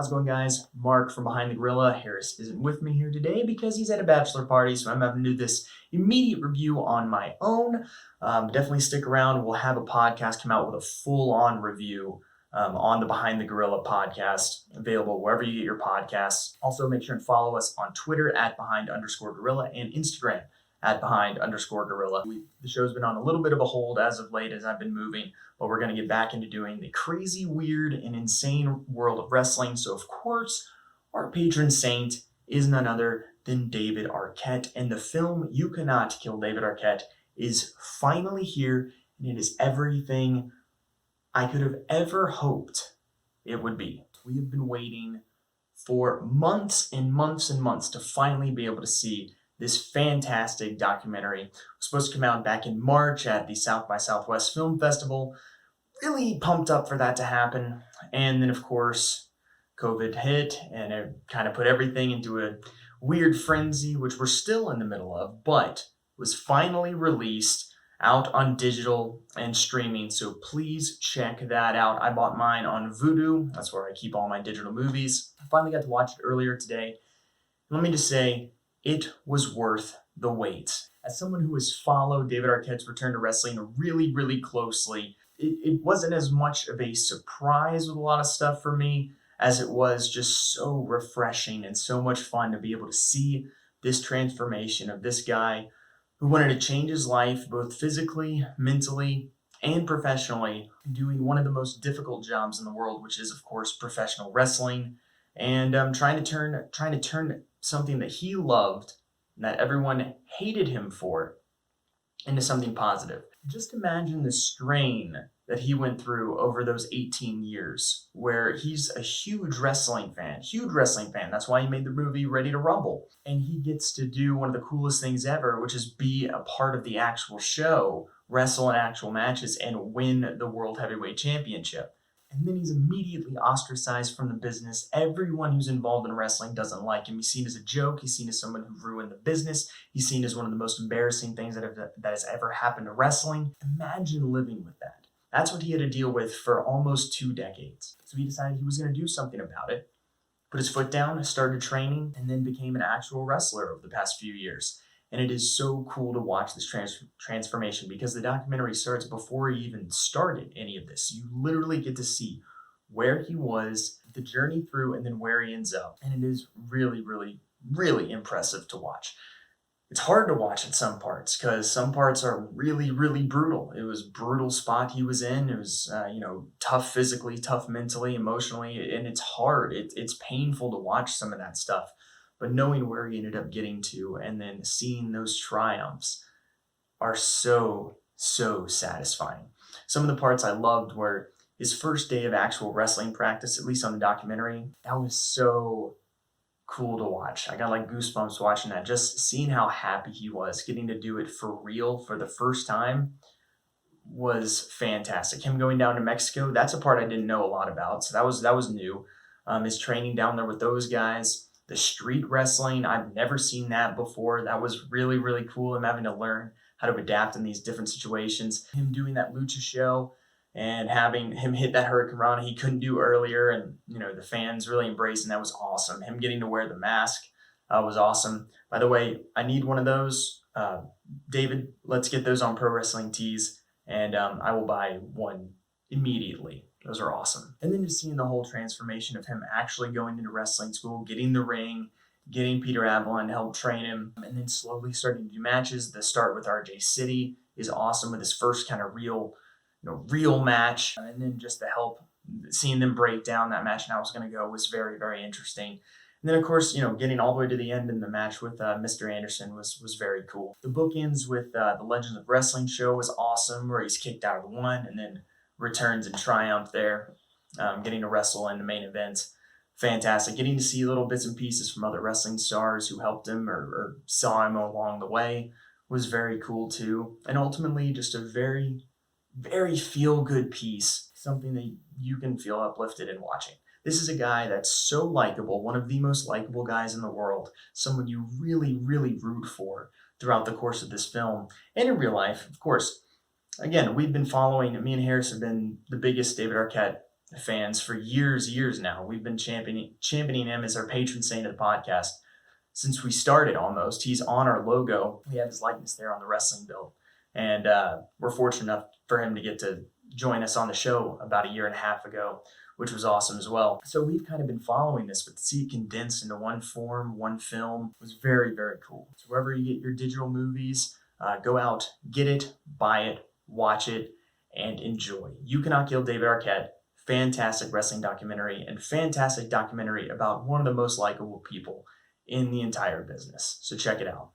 How's it going, guys? Mark from Behind the Gorilla. Harris isn't with me here today because he's at a bachelor party, so I'm having to do this immediate review on my own. Definitely stick around. We'll have a podcast come out with a full-on review on the Behind the Gorilla podcast, available wherever you get your podcasts. Also, make sure and follow us on Twitter at Behind_Gorilla and Instagram at Behind_Gorilla. The show's been on a little bit of a hold as of late as I've been moving, but we're going to get back into doing the crazy, weird, and insane world of wrestling. So, of course, our patron saint is none other than David Arquette, and the film You Cannot Kill David Arquette is finally here, and it is everything I could have ever hoped it would be. We have been waiting for months and months and months to finally be able to see this fantastic documentary. It was supposed to come out back in March at the South by Southwest Film Festival. Really pumped up for that to happen. And then, of course, COVID hit, and it kind of put everything into a weird frenzy, which we're still in the middle of, but was finally released out on digital and streaming. So please check that out. I bought mine on Vudu. That's where I keep all my digital movies. I finally got to watch it earlier today. Let me just say, it was worth the wait. As someone who has followed David Arquette's return to wrestling really, really closely, it wasn't as much of a surprise with a lot of stuff for me as it was just so refreshing and so much fun to be able to see this transformation of this guy who wanted to change his life both physically, mentally, and professionally, doing one of the most difficult jobs in the world, which is, of course, professional wrestling, and trying to turn something that he loved and that everyone hated him for into something positive. Just imagine the strain that he went through over those 18 years, where he's a huge wrestling fan. That's why he made the movie Ready to Rumble. And he gets to do one of the coolest things ever, which is be a part of the actual show, wrestle in actual matches, and win the World Heavyweight Championship. And then he's immediately ostracized from the business. Everyone who's involved in wrestling doesn't like him. He's seen as a joke. He's seen as someone who ruined the business. He's seen as one of the most embarrassing things that has ever happened to wrestling. Imagine living with that. That's what he had to deal with for almost 2 decades. So he decided he was going to do something about it, put his foot down, started training, and then became an actual wrestler over the past few years. And it is so cool to watch this transformation because the documentary starts before he even started any of this. You literally get to see where he was, the journey through, and then where he ends up. And it is really, really, really impressive to watch. It's hard to watch at some parts because some parts are really, really brutal. It was a brutal spot he was in. It was, tough physically, tough mentally, emotionally, and it's hard. It's painful to watch some of that stuff. But knowing where he ended up getting to and then seeing those triumphs are so, so satisfying. Some of the parts I loved were his first day of actual wrestling practice, at least on the documentary. That was so cool to watch. I got like goosebumps watching that. Just seeing how happy he was getting to do it for real for the first time was fantastic. Him going down to Mexico, that's a part I didn't know a lot about. So that was new. His training down there with those guys. The street wrestling, I've never seen that before. That was really, really cool. Him having to learn how to adapt in these different situations. Him doing that lucha show and having him hit that Hurricane Rana he couldn't do earlier. And, the fans really embracing that was awesome. Him getting to wear the mask was awesome. By the way, I need one of those. David, let's get those on Pro Wrestling Tees, and I will buy one immediately. Those are awesome. And then just seeing the whole transformation of him actually going into wrestling school, getting the ring, getting Peter Avalon to help train him, and then slowly starting to do matches. The start with RJ City is awesome with his first kind of real match. And then just the help, seeing them break down that match and how it was going to go was very, very interesting. And then, of course, getting all the way to the end in the match with Mr. Anderson was very cool. The bookends with the Legends of Wrestling show was awesome, where he's kicked out of the one and then returns in triumph there, getting to wrestle in the main event. Fantastic. Getting to see little bits and pieces from other wrestling stars who helped him or saw him along the way was very cool too. And ultimately, just a very, very feel-good piece, something that you can feel uplifted in watching. This is a guy that's so likable, one of the most likable guys in the world, someone you really, really root for throughout the course of this film and in real life, of course. Again, we've been following, me and Harris have been the biggest David Arquette fans for years now. We've been championing him as our patron saint of the podcast since we started almost. He's on our logo. We have his likeness there on the wrestling bill. And we're fortunate enough for him to get to join us on the show about a year and a half ago, which was awesome as well. So we've kind of been following this, but to see it condensed into one form, one film was very cool. So wherever you get your digital movies, go out, get it, buy it, watch it, and enjoy. You Cannot Kill David Arquette. Fantastic wrestling documentary and fantastic documentary about one of the most likable people in the entire business. So check it out.